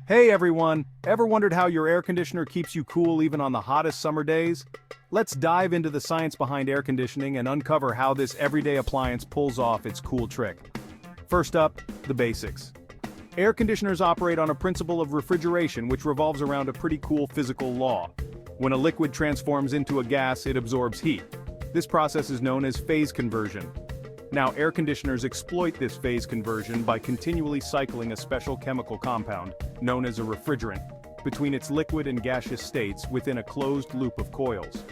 Hey everyone, ever wondered how your air conditioner keeps you cool even on the hottest summer days? Let's dive into the science behind air conditioning and uncover how this everyday appliance pulls off its cool trick. First up, the basics. Air conditioners operate on a principle of refrigeration which revolves around a pretty cool physical law. When a liquid transforms into a gas, it absorbs heat. This process is known as phase conversion. Now, air conditioners exploit this phase conversion by continually cycling a special chemical compound, known as a refrigerant, between its liquid and gaseous states within a closed loop of coils.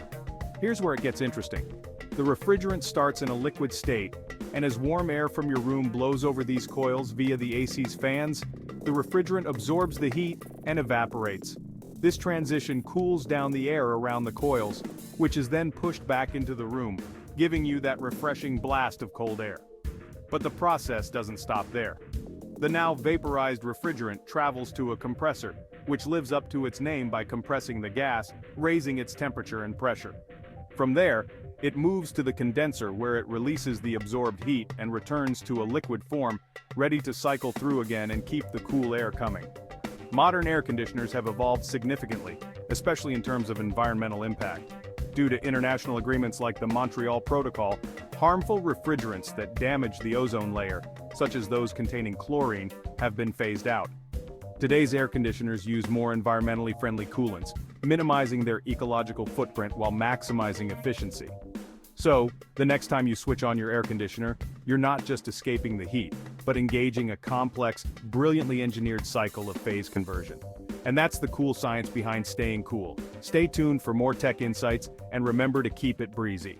Here's where it gets interesting. The refrigerant starts in a liquid state, and as warm air from your room blows over these coils via the AC's fans, the refrigerant absorbs the heat and evaporates. This transition cools down the air around the coils, which is then pushed back into the room, giving you that refreshing blast of cold air. But the process doesn't stop there. The now vaporized refrigerant travels to a compressor, which lives up to its name by compressing the gas, raising its temperature and pressure. From there, it moves to the condenser where it releases the absorbed heat and returns to a liquid form, ready to cycle through again and keep the cool air coming. Modern air conditioners have evolved significantly, especially in terms of environmental impact. Due to international agreements like the Montreal Protocol, harmful refrigerants that damage the ozone layer, such as those containing chlorine, have been phased out. Today's air conditioners use more environmentally friendly coolants, minimizing their ecological footprint while maximizing efficiency. So, the next time you switch on your air conditioner, you're not just escaping the heat, but engaging a complex, brilliantly engineered cycle of phase conversion. And that's the cool science behind staying cool. Stay tuned for more tech insights, and remember to keep it breezy.